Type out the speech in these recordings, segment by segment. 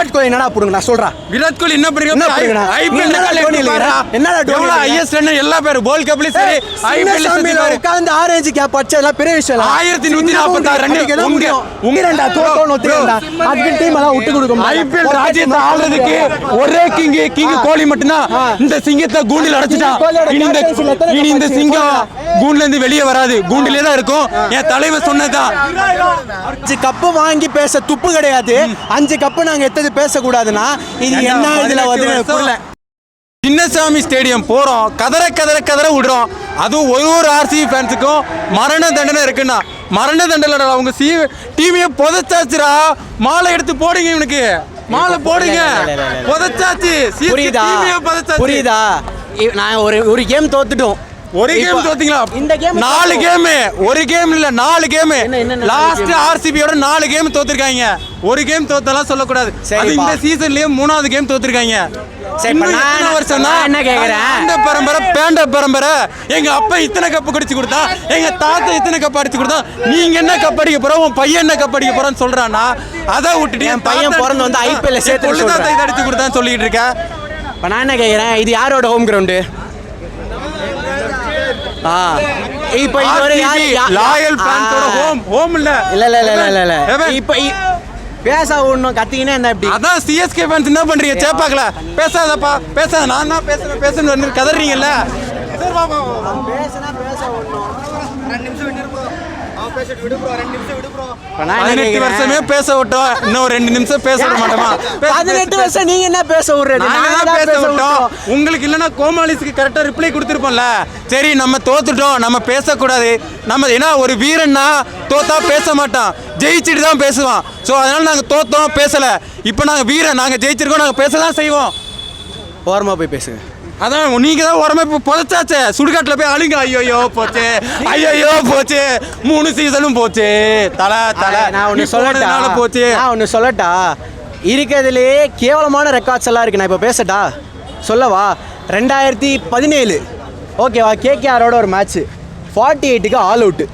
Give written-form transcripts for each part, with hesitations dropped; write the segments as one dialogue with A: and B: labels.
A: விராட் கோலி என்னடா புடுங்கடா சொல்றா.
B: விராட் கோலி என்ன பண்ணுறீங்க? ஐபிஎல் என்னடா எவ்வளோ ஐஎஸ் ரன் எல்லா பேரும் வேர்ல்ட் கப்லயும் சரி ஐபிஎல்
A: உட்கார்ந்து ஆரஞ்சு கேப் அடிச்சதெல்லாம் பெரிய விஷயம்.
B: 1146 ரன்
A: உங்கடா தோத்தோன்னு ஒத்துறடா. அதுக்கு டீம் எல்லாம் விட்டு கொடுக்கும்.
B: ஐபிஎல் ராஜ்யத்தை ஆள்றதுக்கு ஒரே கிங் கோலி மட்டும்தான். இந்த சிங்கத்தை கூண்டில் அடைச்சிட்டான். இனி இந்த சிங்கம் கூண்டுல இருந்து வெளியே வராது, கூண்டிலே தான் இருக்கும். என் தலைவர் சொன்னதான்
A: 5 கப்பு வாங்கி பேச துப்பு கிடையாது. 5 கப்பு நாங்க எத்தது பேசக்கூடாதுன்னா இது என்ன இதுல வந்து
B: சின்னசாமி ஸ்டேடியம் போறோம், கதற விடுறோம். அதுவும் ஒரு ஆர்சிபி ஃபேன்ஸுக்கும் மரண தண்டனை இருக்குன்னா மரண தண்டனை அவங்க டீமையை புதைச்சாச்சுரா. மாலை எடுத்து போடுங்க, இவனுக்கு மாலை போடுங்க. புதைச்சாச்சு,
A: புரியுதா? நான் ஒரு கேம் தோத்துட்டோம்.
B: ஒரு கேம் தோத்தீங்களா?
A: இந்த கேம்
B: 4 கேம். ஒரு கேம் இல்ல 4 கேம். லாஸ்ட் ஆர்சிபியோட 4 கேம் தோத்துருக்காங்க. ஒரு கேம் தோத்தலாம் சொல்லக்கூடாது. அது இந்த சீசன்லயே 3வது கேம் தோத்துருக்காங்க. பேண்ட பரம்பரை எங்க அப்பா இத்தனை கப்பு குடிச்சு கொடுத்தா, எங்க தாத்தா இத்தனை கப் அடிச்சு கொடுத்தா, நீங்க என்ன கப் அடிக்க போற, உன் பையன் என்ன கப் அடிக்க போறான்னு சொல்றானா? அதை விட்டுட்டு என் பையன் பிறந்து வந்து ஐபிஎல் சேர்த்து இதை அடிச்சு கொடுத்தான்னு சொல்லிட்டு இருக்கேன்.
A: இப்ப நான் என்ன கேக்குறேன், இது யாரோட ஹோம் கிரவுண்டு? இப்ப இது ஒரு
B: லாயல் ஃபேன்ஸோட ஹோம் இல்ல
A: இப்ப பேச ஒண்ணும் கத்திக்கினே இருந்தா எப்படி?
B: அதான் சிஎஸ்கே ஃபேன்ஸ் என்ன பண்றீங்க? சேப்பாக்கல பேசாதப்பா, பேசாத. நான் தான் பேசணும் வந்து கதறீங்கல்ல. சரி பாப்பா,
A: பேச ஒண்ணும் 2 நிமிஷம் விடு ப்ரோ. அவன் பேசிட்டு விடு ப்ரோ, 2 நிமிஷம் விடு ப்ரோ.
B: 18 வருஷமே பேச விட்டோம், இன்னும் 2 நிமிஷம் பேச விட மாட்டோமா?
A: 18 வருஷம் நீங்க என்ன பேச விடுறது?
B: நான் பேச விட்டோம். உங்களுக்கு இல்லைன்னா கோமாளிஸ்க்கு கரெக்டா ரிப்ளை கொடுத்துருப்போம்ல. சரி நம்ம தோத்துட்டோம், நம்ம பேசக்கூடாது. நம்ம ஏன்னா ஒரு வீரன்னா தோத்தா பேச மாட்டான், ஜெயிச்சுட்டு தான் பேசுவான். ஸோ அதனால நாங்கள் தோத்தோம், பேசல. இப்போ நாங்கள் வீரன், நாங்கள் ஜெயிச்சிருக்கோம், நாங்கள் பேச தான் செய்வோம்.
A: ஓரமாக போய் பேசுங்க.
B: அதான் நீங்க தான் உரமே புதைச்சாச்சே, சுடுகாட்டில் போய் அழுங்க. ஐயோ போச்சு, ஐயோ போச்சு, 3 சீசனும் போச்சு. தலை
A: நான் ஒன்று சொல்லட்டா
B: போச்சு.
A: நான் ஒன்று சொல்லட்டா, இருக்கிறதுலே கேவலமான ரெக்கார்ட்ஸ் எல்லாம் இருக்கு. நான் இப்போ பேசட்டா சொல்லவா? 2017 ஓகேவா, கேகேஆரோட ஒரு மேட்ச்சு 48க்கு ஆல் அவுட்டு.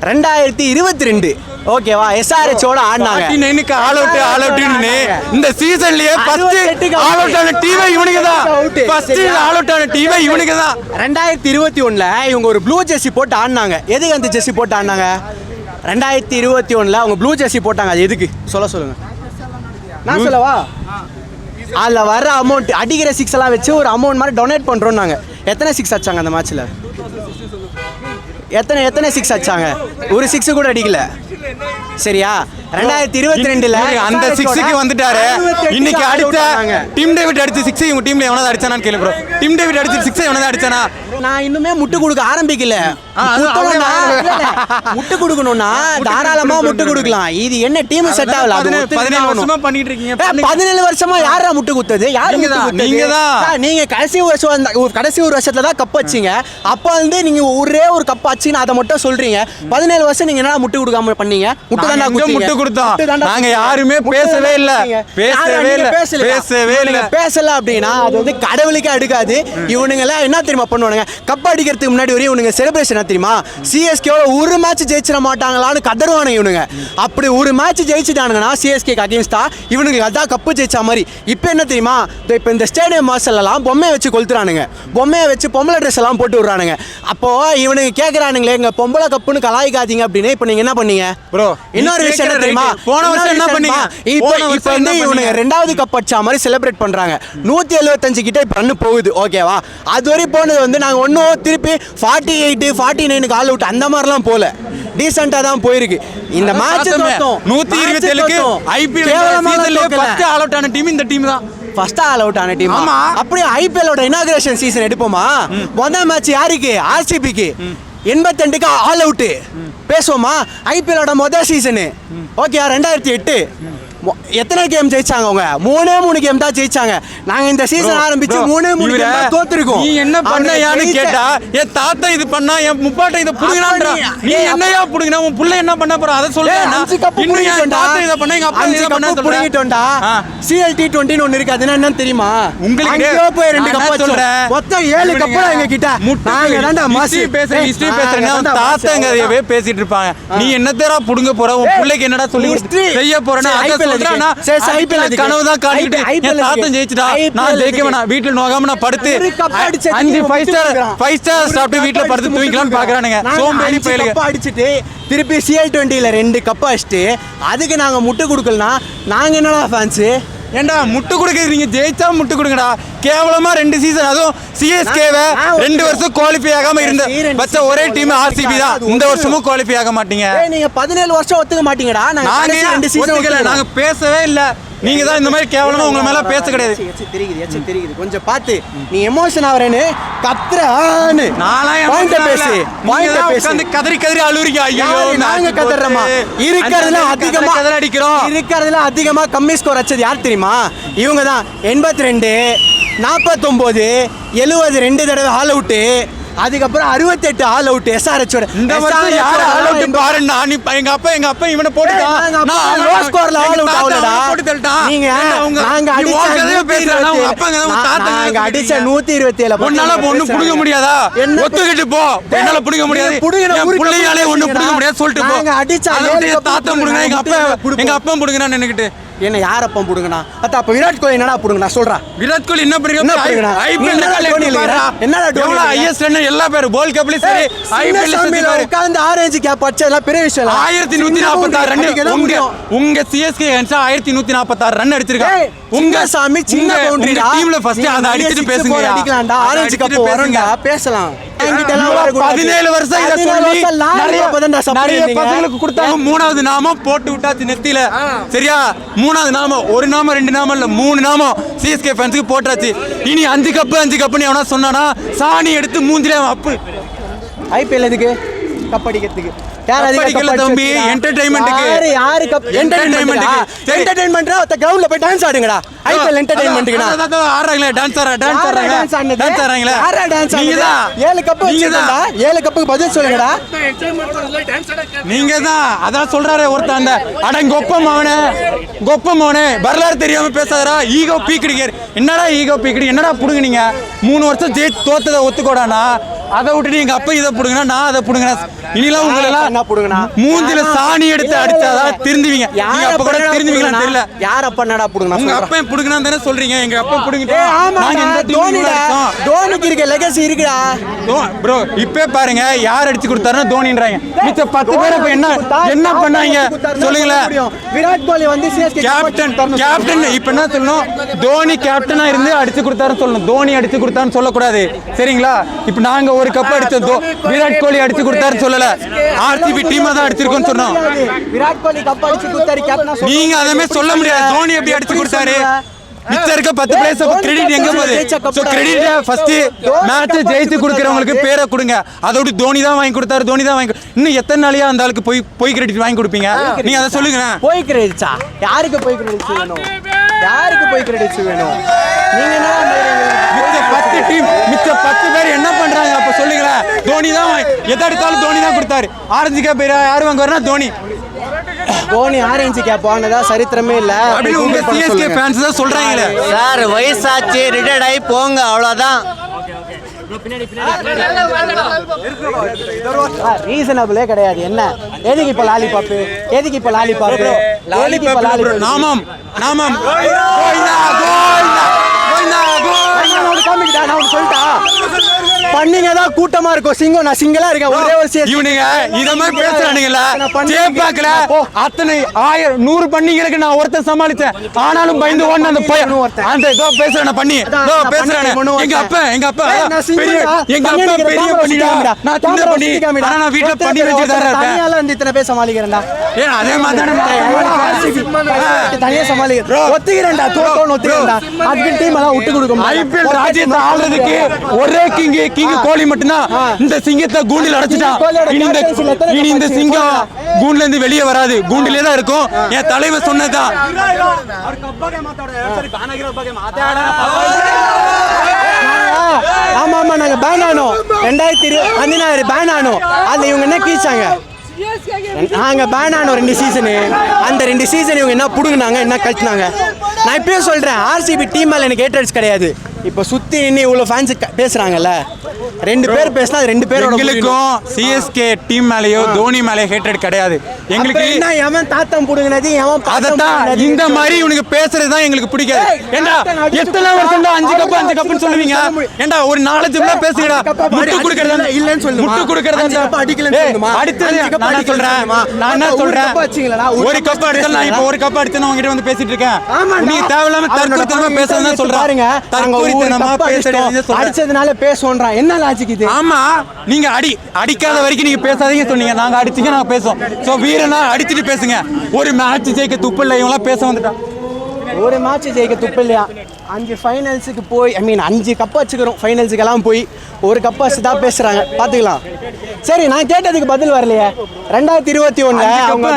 A: 2022 ஓகேவா, எஸ்ஆர்ஹெச்சோட ஆடினாங்க.
B: 49க்கு ஆல் அவுட்னு இந்த சீசன்லயே ஃபர்ஸ்ட் ஆல் அவுட் ஆன டீம் இவனுங்க தான். ஃபர்ஸ்ட் ஆல் அவுட் ஆன டீம் இவனுங்க தான்.
A: 2021ல இவங்க ஒரு ப்ளூ ஜெர்சி போட்டு ஆடினாங்க. எதுக்கு அந்த ஜெர்சி போட்டு ஆடினாங்க? 2021ல அவங்க ப்ளூ ஜெர்சி போட்டாங்க. அது எதுக்கு சொல்லுங்க. நான் சொல்லவா? அதில் வர அமௌண்ட், அடிக்கிற 6 எல்லாம் வச்சு ஒரு அமௌண்ட் மாதிரி டொனேட் பண்ணுறோம். நாங்கள் எத்தனை 6 அடிச்சாங்க அந்த மேட்ச்சில்? எத்தனை 6 அடிச்சாங்க? ஒரு 6 கூட அடிக்கல. சரியா? 2022ல
B: அந்த 6க்கு வந்துட்டாரு. இன்னைக்கு அடிச்ச டீம் டேவிட் அடிச்ச 6 இவங்க டீம்ல எவனாவது அடிச்சானான்னு கேளு ப்ரோ. டீம் டேவிட் அடிச்ச 6 எவனாவது அடிச்சானா?
A: நான் இன்னுமே முட்டு கொடுக்க ஆரம்பிக்கல. முட்டு கொடுக்கணும்னா தாராளமா முட்டு கொடுக்கலாம். இது என்ன டீம் செட் ஆகல.
B: 17 வருஷமா பண்ணிட்டு இருக்கீங்க.
A: 17 வருஷமா யாரா முட்டு குத்தது? நீங்க கடைசி ஒரு வருஷத்துல தான் கப் வச்சீங்க. அப்ப வந்து நீங்க ஒரே ஒரு கப் வச்சீங்க, அதை மட்டும் சொல்றீங்க. 17 வருஷம் நீங்க என்ன முட்டு கொடுக்காம பண்ணீங்க? முட்டு தாண்டா
B: முட்டு கொடுத்தோம். நாங்க யாருமே பேசவே இல்ல.
A: பேசல அப்படின்னா அது வந்து கடவுளுக்கே அடுக்காது. இவனுங்க எல்லாம் என்ன தெரியுமா பண்ணுவானுங்க? கப் அடிக்கிறதுக்கு முன்னாடி வரையும் இவனுங்க செலிப்ரேஷன் தெரியுமா? சிஎஸ்கேவோட ஒரு மேட்ச் ஜெயிச்சிட மாட்டாங்களான்னு கதறுவானுங்க இவனுங்க. அப்படி ஒரு மேட்ச் ஜெயிச்சுட்டானுங்கன்னா சிஎஸ்கேக்கு அகேன்ஸ்டா இவனுக்கு அதான் கப்பு ஜெயிச்ச மாதிரி. இப்போ என்ன தெரியுமா? இப்போ இந்த ஸ்டேடியம் மாசல்லாம் பொம்மையை வச்சு கொளுத்துறானுங்க. பொம்மையை வச்சு பொம்பளை ட்ரெஸ் எல்லாம் போட்டு விடுறானுங்க. அப்போ இவனுங்க கேட்கறானுங்களே, எங்க பொம்பளை கப்புன்னு கலாய்க்காதீங்க அப்படின்னு. இப்போ நீங்க என்ன பண்ணீங்க ப்ரோ? இன்னொரு விஷயம் என்ன தெரியுமா?
B: போன வருஷம் என்ன பண்ணீங்க?
A: இப்போ வந்து இவனுங்க 2வது கப் அடிச்ச மாதிரி செலிப்ரேட் பண்றாங்க. 175 கிட்ட இப்போ ரன் போகுது. ஓகேவா? அது வரை போனது வந்து நாங்கள் ஒன்றும் திருப்பி 48 49க்கு ஆல் அவுட் அந்த மாதிரிலாம் போல, டீசெண்டா தான் போயிருக்கு. இந்த மேட்ச்
B: 127க்கு ஐபிஎல் ஃபர்ஸ்ட் ஆல் அவுட் ஆன டீம் இந்த டீம் தான்.
A: ஃபர்ஸ்ட் ஆல் அவுட் ஆன டீம். அப்படியே ஐபிஎல்லோட இனாகிரேஷன் சீசன் எடுப்போமா? முதல் மேட்ச் யாருக்கு? ஆர்சிபிக்கு. 82க்கு ஆல் அவுட் பேசுவோமா? ஐபிஎல்லோட முதல் சீசனு. ஓகே, 2008 எத்தனை கேம் ஜெயிச்சாங்க? அவங்க 3 கேம் தான் ஜெயிச்சாங்க. நாங்க இந்த சீசன் ஆரம்பிச்சு 3 கேம் தான் தோத்துறோம்.
B: நீ என்ன பண்ணயான்னு கேட்டா, என் தாத்தா இது பண்ணா, என் முப்பாட்ட இத புடுங்கறான்ற. நீ என்னையா புடுங்கனா? உன் புள்ள என்ன பண்ண போற அத சொல்றேன். இன்னும் என் தாத்தா இத பண்ணா, எங்க அப்பா இத பண்ணா புடுங்கிட்டோம்டா. CLT20 ன்னு ஒன்னு இருக்கு. அது என்னன்னு தெரியுமா உங்களுக்கு? அங்க போய் 2 கப் சொல்றேன். மொத்தம் 7 கப் எங்க கிட்ட. நாங்க தான்டா மாசி ஹிஸ்டரி பேசுறேன்னா தாத்தாங்கவே பேசிட்டு இருப்பாங்க. நீ என்னத்தடா புடுங்க போற? உன் புள்ளைக்கு என்னடா சொல்லி செய்ய போறேன்னா அத சொல்றானா ஐபிஎல் கனவு தான் காட்டிட்டு என் தாத்தன் ஜெயிச்சுடா நான் ஜெயிக்க வேணாம் வீட்டுல நோகாம நான் படுத்து 5 5 ஸ்டார் சாப்பிட்டு வீட்டுல படுத்து தூங்கிக்கலாம்னு பாக்குறானுங்க சோம்பேறி பயலுங்க
A: அடிச்சுட்டு திருப்பி CL20ல 2 கப் அடிச்சுட்டு அதுக்கு நாங்க முட்டை கொடுக்கலனா நாங்க என்னடா ஃபேன்ஸ்?
B: ஏண்டா முட்டு கொடுக்குறது நீங்க ஜெயிச்சா முட்டு கொடுங்கடா. கேவலமா 2 சீசன் அதுவும் சிஎஸ்கேவை 2 வருஷம் குவாலிஃபை ஆகாம இருந்த பச்ச ஒரே டீம் ஆர்சிபி தான். இந்த வருஷமும் குவாலிஃபை ஆக மாட்டீங்க.
A: நீங்க 17 வருஷம் ஒத்துக்க மாட்டீங்கடா. நாங்க 2 சீசன்
B: நாங்க பேசவே இல்ல. நீங்க தான் இந்த மாதிரி கேவலமா உங்க மேல பேச கிடையாது.
A: தெரியுது கொஞ்சம் பார்த்து நீ எமோஷன் ஆவறேன்னு கத்றானு பாயிண்ட் பேசி உட்கார்ந்து
B: கதறி கதறி அழுறீங்க. ஐயோ
A: நாங்க கதறறோமா? இருக்கறதுல அதிகமா கதற அடிக்கிறோம். இருக்கறதுல அதிகமா கம்மி ஸ்கோர் அடிச்சது யார் தெரியுமா? இவங்க தான். 82 49 70 2 தடவை ஆல் அவுட். அதுக்கப்புறம் 68 ஆல் அவுட் எஸ்ஆர்ஹெச்சோட.
B: இந்த வருஷம் யார் ஆல் அவுட் பாருன்னா நீ எங்க அப்பா இவனை போட்டுட்டான். நான் லோ ஸ்கோர்ல ஆல் அவுட் ஆவலடா.
A: நீங்க நாங்க அடிச்ச 127
B: ஒண்ணால ஒண்ணு புடிக்க முடியாதா? ஒத்துக்கிட்டு போ. என்னால புடிக்க முடியாது. புள்ளையாலே ஒண்ணு புடிக்க முடியாது சொல்லிட்டு போ.
A: நாங்க அடிச்சா
B: தாத்தா புடுங்க எங்க அப்பா புடுங்கனா நினைக்கிட்டு
A: என்ன யார் அப்பம் புடுங்கனா? அப்ப விராட் கோலி என்னடா புடுங்கனா சொல்றா?
B: விராட் கோலி என்ன பண்ணுங்க? ஐபிஎல் என்னடா டோனி ஹையஸ்ட் ரன் எல்லா பேர் வேர்ல்ட் கப்ல சரி ஐபிஎல்
A: உட்கார்ந்து ஆரஞ்சு கேப் அடிச்சதெல்லாம் பெரிய விஷயம் இல்ல.
B: 1146 ரன் உங்க சிஎஸ்கே அடிச்சா 1146 ரன் அடிச்சிருக்காங்க.
A: உங்க சாமி சின்ன பவுண்டரிடா.
B: டீம்ல ஃபர்ஸ்ட் அத அடிச்சிட்டு பேசுங்க.
A: அடிக்கலாம்டா. ஆரஞ்சு கப் வரங்க பேசலாம்.
B: 17 வருஷம் இத சொல்லி நிறைய பசங்களுக்கு கொடுத்தாங்க. மூணாவது நாமம் போட்டு விட்டாச்சு நெத்தியில. சரியா? மூணாவது நாமம் ஒரு நாமம் 2 நாமம் இல்ல 3 நாமம் சிஎஸ்கே ஃபேன்ஸ்க்கு போட்டாச்சு. இனி 5 கப்னு எவனா சொன்னானா சாணி எடுத்து மூஞ்சிலே அப்பு.
A: ஐபிஎல் எதுக்கு? கப் அடிக்கிறதுக்கு.
B: தம்பி என்டர்டெயின்மென்ட்க்கு.
A: யாரு கப் என்டர்டெயின்மென்ட்க்கு? என்டர்டெயின்மென்ட்ரா ஒத்த கிரவுண்ட்ல போய் டான்ஸ் ஆடுங்கடா. ஐபிஎல் என்டர்டெயின்மென்ட்க்குடா.
B: ஆடுறாங்களே டான்ஸ் ஆடுறாங்களே.
A: யாரா டான்ஸ்
B: நீங்கடா
A: 7 கப் வச்சிருக்கடா. 7 கப்புக்கு பதில் சொல்லுங்கடா.
B: நீங்க தான் அதான் சொல்றாரே ஒருத்தன் அந்த அடங்கொப்பம் அவனே வரலாறு தெரியாம பேசாதடா. ஈகோ பீக்கிடுங்க. என்னடா ஈகோ பீக்கிடு? என்னடா புடுங்க நீங்க 3 வருஷம் ஜெயிச்சு தோத்ததை ஒத்துக்கோடானா அதை விட்டுட்டு எங்க அப்பா இதை புடுங்கனா நான் அதை புடுங்கனா இனிலாம் உங்களெல்லாம்
A: என்ன புடுங்கனா
B: மூஞ்சில சாணி எடுத்து அடிச்சாதான் திருந்துவீங்க. நீங்க அப்ப கூட திருந்துவீங்களான்னு தெரியல.
A: யார் அப்பா என்னடா புடுங்கனா?
B: உங்க அப்பா புடுங்கனா தானே சொல்றீங்க. எங்க அப்பா புடுங்கிட்டா நாங்க இந்த
A: தோனிக்கு இருக்க லெகசி இருக்குடா.
B: ப்ரோ இப்பே பாருங்க யார் அடிச்சு கொடுத்தாருன்னா தோனின்றாங்க. மிச்ச 10 பேர் இப்ப என்ன பண்ணாங்க சொல்லுங்களேன்.
A: விராட் கோலி வந்து சிஎஸ்கே
B: கேப்டன் இப்ப என்ன சொல்லணும்? தோனி கேப்டனா இருந்து அடிச்சு கொடுத்தாருன்னு சொல்லணும். தோனி அடிச்சு கொடுத்தாருன்னு சொல்லக்கூடாது. சரிங்களா? இப்ப நாங்க ஒரு கப் அடிச்சோம். விராட் கோலி அடிச்சு கொடுத்தாருன்னு சொல்லல. ஆர்சிபி டீமா தான் அடிச்சிருக்கோம்னு சொன்னோம்.
A: விராட் கோலி கப் அடிச்சு கொடுத்தாரு கேப்டனா.
B: நீங்க அதமே சொல்ல முடியாது. தோனி எப்படி அடிச்சு கொடுத்தாரு? மிச்சம் இருக்க 10 பிளேயர்ஸ் கிரெடிட் எங்க போகுது? சோ கிரெடிட் ஃபர்ஸ்ட் மேட்ச் ஜெயிச்சு கொடுக்கறவங்களுக்கு பேரை கொடுங்க. அதோட தோனி தான் வாங்கி கொடுத்தாரு. இன்னும் எத்தனை நாளையா அந்த ஆளுக்கு போய் கிரெடிட் வாங்கி கொடுப்பீங்க? நீங்க அதை சொல்லுங்க.
A: போய் கிரெடிட்ஸா? யாருக்கு போய் கிரெடிட்ஸ் வேணும்? நீங்க என்ன
B: மிச்ச 10 பேர் என்ன பண்றாங்க அப்ப சொல்லுங்களேன். தோனி தான் எதை எடுத்தாலும் தோனி தான் கொடுத்தாரு. ஆரஞ்சு கேப் யாரு வாங்க வரனா
A: தோனி ஆரஞ்சு கேப் வாங்கினதா சரித்திரமே இல்ல.
B: உங்க சிஎஸ்கே ஃபேன்ஸ் தான் சொல்றாங்க.
A: சார் வயசாச்சு ரிட்டையர்ட் ஆகி போங்க அவ்வளவுதான். ரீசனபிளே கிடையாது. என்ன எதுக்கு இப்ப லாலிபாப்?
B: நாமம்
A: பண்ணீங்க தான் கூட்டமா இருக்கும். சிங்கம் நான் சிங்கலா இருக்கேன். ஒரே ஒரு
B: இவனுங்க இத மாதிரி பேசுறானுங்கல. சேப்பாக்கல அத்தனை 1000 100 பண்ணிங்களுக்கு நான் ஒருத்தன் சமாளிச்சேன். ஆனாலும் பயந்து ஓடுன அந்த அந்த ஏதோ பேசுறானே பண்ணி ஏதோ பேசுறானே. எங்க அப்பா பெரிய பண்ணிடா. நான் சின்ன பண்ணி ஆனா நான் வீட்ல பண்ணி வச்சிட்டாரா இருப்பேன். தனியால வந்து இத்தனை பேர் சமாளிக்கிறேன்டா. அதே மாதிரி தனியா சமாளிக்கிறேன். ஒத்துக்கிறேன்டா. ஒத்துக்கிறேன்டா. அதுக்கு டீம் எல்லாம் விட்டு கொடுக்கும். ஐபிஎல் ராஜ்யத்தை ஆள்றதுக்கு ஒரே கிங் கோலி மட்டும்தான். இந்த சிங்கத்தை கூண்டில் அடைச்சிட்டான். இனி இந்த சிங்கம் கூண்டுல இருந்து வெளியே வராது. கூண்டிலே தான் இருக்கும். என் தலைவர் சொன்னதுதான்.
A: ஆமா நாங்க பேன் ஆனோம். 2016 பேன் ஆனோம். அதுல இவங்க என்ன கீச்சாங்க? நாங்க பேன் ஆனோம் 2 சீசனு. அந்த 2 சீசன் இவங்க என்ன புடுங்கினாங்க, என்ன கழிச்சினாங்க. நான் இப்பயே சொல்றேன், ஆர்சிபி டீம் மேல எனக்கு ஹேட்டர்ஸ் கிடையாது. இப்போ சுத்தி நின்று இவ்வளோ ஃபேன்ஸ் பேசுறாங்கல்ல, ரெண்டு பேர் பேசினா அது ரெண்டு பேரோட
B: எங்களுக்கும் சிஎஸ்கே டீம் மேலேயோ தோனி மேலேயோ ஹேட்ரட் கிடையாது. எங்களுக்கு
A: என்ன எவன் தாத்தம் புடுங்கினது எவன்
B: அதத்தான் இந்த மாதிரி இவனுக்கு பேசுறது தான் எங்களுக்கு பிடிக்காது. ஏண்டா எத்தனை வருஷம் 5 கப்புன்னு சொல்லுவீங்க? ஏண்டா ஒரு 4 பேர் பேசுங்கடா. முட்டு குடுக்கறதா
A: இல்லன்னு சொல்லுமா?
B: முட்டு குடுக்கறதா
A: அடிக்கலன்னு சொல்லுமா?
B: அடுத்து நான் என்ன சொல்றேன், ஒரு கப் அடிச்சா நான் இப்போ ஒரு கப் அடிச்சு நான் உங்ககிட்ட வந்து பேசிட்டு இருக்கேன். நீ தேவையில்லாம தற்கொலைத்தனமா பேசுறதா சொல்றேன்.
A: பாருங்க, தற்கொலைத்தனமா பேசுறேன் அடிச்சதுனால பேசுவோம்ன்றான். என்ன லாஜிக் இது?
B: ஆமா, நீங்க அடிக்காத வரைக்கும் நீங்க பேசாதீங்க சொன்னீங்க. நாங்க அடிச்சீங்க நாங்க பேசுவோம். சோ வீரனா அடிச்சிட்டு பேசுங்க. ஒரு மேட்ச் ஜெயிக்க துப்பு இல்லை, இவங்களாம் பேச வந்துட்டான்.
A: ஒரு மேட்ச் ஜெயிக்க துப்பு இல்லையா? 5 ஃபைனல்ஸுக்கு போய் 5 கப் வச்சுக்கிறோம். ஃபைனல்ஸுக்கெல்லாம் போய் ஒரு கப் வச்சு தான் பேசுகிறாங்க. பார்த்துக்கலாம். சரி, நான் கேட்டதுக்கு பதில் வரலையே. 2021 அவங்க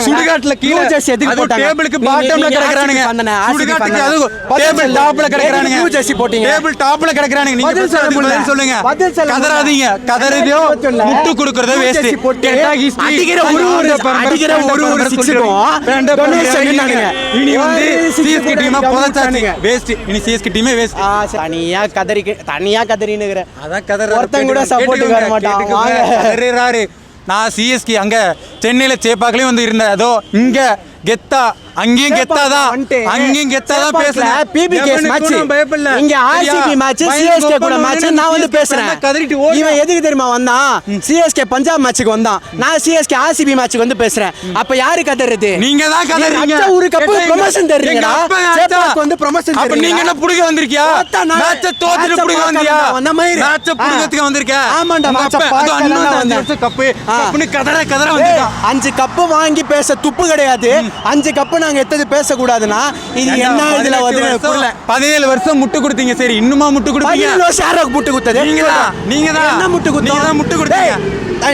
B: சுடுகாட்டுல கீழ
A: எதுக்கு போட்டாங்க?
B: டேபிளுக்கு பாட்டம்ல கிடக்குறானுங்க. சுடுகாட்டுக்கு அது டேபிள் டாப்ல கிடக்குறானுங்க.
A: ப்ளூ ஜெர்சி போட்டீங்க.
B: டேபிள் டாப்ல கிடக்குறானுங்க. நீங்க பதில் சொல்லுங்க. கதறாதீங்க. கதறதோ முட்டு குடுக்குறதோ வேஸ்ட். கேட்டா ஹிஸ்டரி அடிக்கிற ஒரு சிக்ஸுக்கும் டொனேஷன் என்னங்க? இனி வந்து சிஎஸ்கே டீமா போதாச்சானுங்க. வேஸ்ட். இனி சிஎஸ்கே டீமே வேஸ்ட்.
A: தனியா கதறினுங்கற.
B: அதான் கதற.
A: ஒருத்தன் கூட சப்போர்ட் வர மாட்டான்.
B: கதறாரு. நான் சிஎஸ்கே அங்க சென்னையில சேப்பாக்கலயும் வந்து இருந்தேன். அதோ இங்க கெத்தா அங்கேயும் கெத்தாதான் பேசுறேன்.
A: பிபிகே மேட்ச் இங்க ஆர்சிபி மேட்ச் சிஎஸ்கே கூட மேட்ச் நான் வந்து பேசுறேன். இவன் எதுக்கு தெரியுமா வந்தான்? சிஎஸ்கே பஞ்சாப் மேட்ச்சுக்கு வந்தான். நான் சிஎஸ்கே ஆர்சிபி மேட்ச்சுக்கு வந்து பேசுறேன். அப்ப யாரு கதறது?
B: நீங்க தான் கதறீங்க.
A: ஒரு கப் ப்ரமோஷன் தர்றீங்கடா. சேப்பாக்கு வந்து ப்ரமோஷன்
B: அப்ப நீங்க என்ன புடிங்க வந்திருக்கியா? மேட்ச் தோத்துட்டு புடிங்க வந்தியா?
A: அந்த மாதிரி
B: மேட்ச் புடிங்கிறதுக்கு வந்திருக்க.
A: ஆமாடா, மேட்ச்
B: பார்க்க கப்பு கதற வந்திருக்கா.
A: 5 கப் வாங்கி பேச துப்பு கிடையாது. 5 கப் நாங்க எத்தது பேசக்கூடாதுன்னா இது என்ன? இதுல வந்து
B: 17 வருஷம் முட்டு கொடுத்தீங்க. சரி, இன்னுமா முட்டு கொடுத்தீங்க?
A: 17 வருஷம் யாருக்கு முட்டு கொடுத்தது?
B: நீங்க தான்
A: என்ன முட்டு கொடுத்தீங்க?
B: முட்டு கொடுத்தீங்க.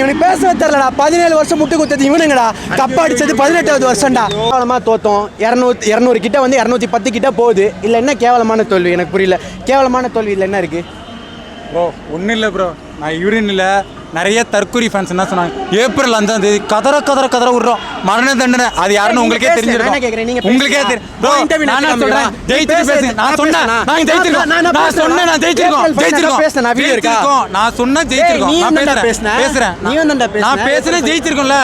A: இவனுக்கு பேசவே தெரியலடா. 17 வருஷம் முட்டு கொடுத்தது இவனுங்கடா. கப் அடிச்சது 18வது வருஷம்டா. கேவலமா தோத்தோம். 200 கிட்ட வந்து 210 கிட்ட போகுது. இல்ல என்ன கேவலமான தோல்வி? எனக்கு புரியல. கேவலமான தோல்வி இல்ல என்ன இருக்கு
B: ப்ரோ? ஒன்றும் இல்லை ப்ரோ. நான் இவருன்னு இல்லை, நிறைய தற்கொலை ஃபேன்ஸ் என்ன சொன்னாங்க, ஏப்ரல் 5ஆம் தேதி கதற விடுறோம் மரண தண்டனை. அது யாருன்னு உங்களுக்கே தெரிஞ்சிருக்கும். உங்களுக்கே தெரியும் ப்ரோ. நான் சொல்றேன், ஜெயிச்சிட்டு பேசுங்க. நான் சொன்னேன் நான் ஜெயிச்சிருக்கோம். நான் சொன்னேன் நான் ஜெயிச்சிருக்கோம். நான் சொன்னேன் ஜெயிச்சிருக்கோம். நான் பேசுறேன். நான் பேசுறேன். ஜெயிச்சிருக்கோம்ல.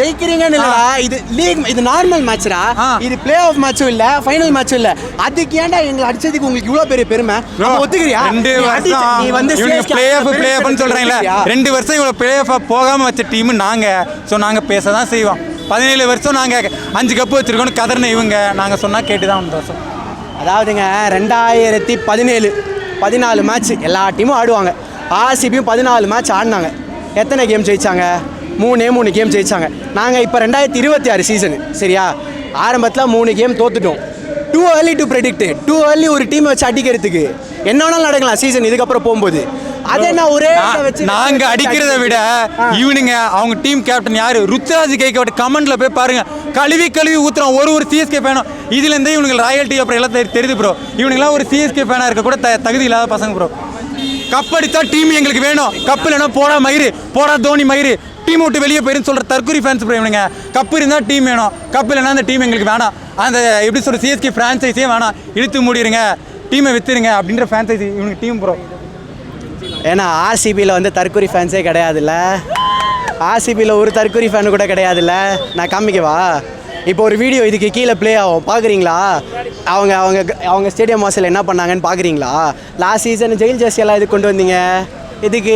A: ஜெயிக்கிறீங்கன்னு இல்லடா. இது லீக், இது நார்மல் மேட்ச்டா. இது பிளே ஆஃப் மேட்சும் இல்ல, ஃபைனல் மேட்சும் இல்ல. அதுக்கு ஏன்டா எங்களை அடிச்சதுக்கு உங்களுக்கு இவ்வளவு பெரிய பெருமை? ஒத்துக்கிறியா?
B: 2 வருஷம்
A: நீ வந்து
B: பிளே ஆஃப்னு சொல்றீங்களா? 2 வருஷம் இவ்வளவு பிளே ஆஃப் போகாம வச்ச டீம் நாங்க. ஸோ நாங்க பேச தான் செய்வோம். 17 வருஷம் நாங்க 5 கப்பு வச்சிருக்கோம். கதர்னு இவங்க நாங்க சொன்னா கேட்டுதான் 1 வருஷம்.
A: அதாவதுங்க 2017 14 மேட்ச் எல்லா டீமும் ஆடுவாங்க. ஆர்சிபியும் 14 மேட்ச் ஆடினாங்க. எத்தனை கேம் ஜெயிச்சாங்க? 3 கேம் ஜெயிச்சாங்க. நாங்கள் இப்போ 2026 சீசனு சரியா? ஆரம்பத்தில் 3 கேம் தோத்துட்டோம். Too early to predict. Too early ஒரு டீமை வச்சு அடிக்கிறதுக்கு என்ன வேணாலும் நடக்கலாம் சீசன் இதுக்கப்புறம் போகும்போது. அதே நான் ஒரே
B: நாங்க அடிக்கிறத விட இவனுங்க அவங்க டீம் கேப்டன் யாரு, ருத்ராஜ் கைக்கோட் கமெண்ட்ல போய் பாருங்க. கழுவி ஊத்துறான் ஒரு சிஎஸ்கே ஃபேனும். இதுல இருந்தே இவனுக்கு ராயல்ட்டி அப்புறம் எல்லாம் தெரியுது ப்ரோ. இவனுங்களாம் ஒரு சிஎஸ்கே ஃபேனா இருக்க கூட தகுதி இல்லாத பசங்க ப்ரோ. கப் அடித்தா டீம் எங்களுக்கு வேணும். கப்பு இல்லைன்னா போடா மயிறு, போடா தோனி மயிறு, டீம் விட்டு வெளியே போயிருன்னு சொல்ற தற்கொலை ஃபேன்ஸ் ப்ரோ இவனுங்க. கப்பு இருந்தால் டீம் வேணும், கப்பு இல்லைன்னா அந்த டீம் எங்களுக்கு வேணாம். அந்த எப்படி சொல்ற சிஎஸ்கே ஃப்ரான்ச்சைஸே வேணாம், இழுத்து மூடிடுங்க, டீமை வித்துருங்க அப்படின்ற ஃப்ரான்ச்சைஸி இவனுக்கு டீம் ப்ரோ.
A: ஏன்னா ஆர்சிபியில் வந்து தற்கொலை ஃபேன்ஸே கிடையாதுல்ல. ஆர்சிபியில் ஒரு தற்கொலை ஃபேனு கூட கிடையாதுல்ல. நான் காமிக்கவா? இப்போ ஒரு வீடியோ இதுக்கு கீழே ப்ளே ஆகும், பார்க்குறீங்களா? அவங்க ஸ்டேடியம் வாசல் என்ன பண்ணாங்கன்னு பார்க்குறீங்களா? லாஸ்ட் சீசன் ஜெயில் ஜெர்சி எல்லாம் இது கொண்டு வந்தீங்க. இதுக்கு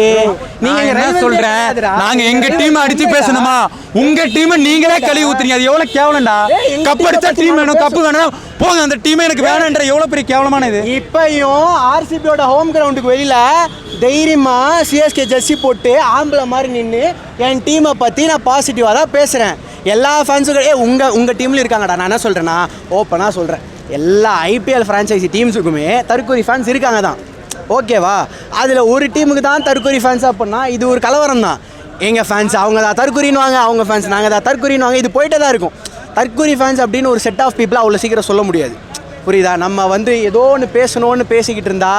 B: நீங்க என்ன சொல்றேன்? நாங்க எங்க டீம் அடிச்சு பேசணுமா? உங்க டீம் நீங்களே கழுவி ஊத்துறீங்க. அது எவ்வளவு கேவலம்டா. கப் அடிச்சா டீம் வேணும், கப்பு வேணும், போங்க அந்த டீமே எனக்கு வேணும்ன்ற எவ்வளவு பெரிய கேவலமான இது.
A: இப்பயும் ஆர்சிபியோட ஹோம் கிரவுண்டுக்கு வெளியில தைரியமா சிஎஸ்கே ஜெர்சி போட்டு ஆம்பளை மாதிரி நின்று என் டீமை பத்தி நான் பாசிட்டிவா தான் பேசுறேன். எல்லா ஃபேன்ஸுக்கும் உங்க டீம்ல இருக்காங்கடா. நான் என்ன சொல்றேன்னா, ஓப்பனா சொல்றேன், எல்லா ஐபிஎல் ஃப்ரான்ச்சைசி டீம்ஸுக்குமே தற்கொலை ஃபேன்ஸ் இருக்காங்க தான். ஓகேவா? அதில் ஒரு டீமுக்கு தான் தற்கொலை ஃபேன்ஸ் அப்படின்னா இது ஒரு கலவரம் தான். எங்கள் ஃபேன்ஸ் அவங்க தான் தற்கொலைன்னுவாங்க, அவங்க ஃபேன்ஸ் நாங்கள் தான் தற்கொலைன்னுவாங்க. இது போயிட்டே தான் இருக்கும். தற்கொலை ஃபேன்ஸ் அப்படின்னு ஒரு செட் ஆஃப் பீப்புளை அவ்வளோ சீக்கிரம் சொல்ல முடியாது. புரியுதா? நம்ம வந்து ஏதோ ஒன்று பேசணும்னு பேசிக்கிட்டு இருந்தா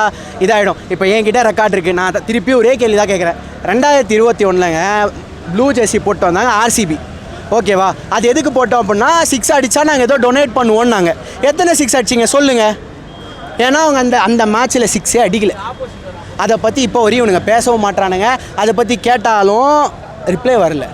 A: இதாகிடும். இப்போ என்கிட்ட ரெக்கார்ட் இருக்குது. நான் திருப்பி ஒரே கேள்வி தான் கேட்குறேன். 2021 ப்ளூ ஜெர்சி போட்டு வந்தாங்க ஆர்சிபி. ஓகேவா? அது எதுக்கு போட்டோம் அப்படின்னா 6 அடித்தா நாங்கள் ஏதோ டொனேட் பண்ணுவோம். நாங்கள் எத்தனை 6 அடிச்சிங்க சொல்லுங்கள்? ஏன்னா அவங்க அந்த மேட்ச்சில் 6 அடிக்கலை. அதை பற்றி இப்போ வரையும் இவனுங்க பேசவும் மாட்டானுங்க. அதை பற்றி கேட்டாலும் ரிப்ளை வரல.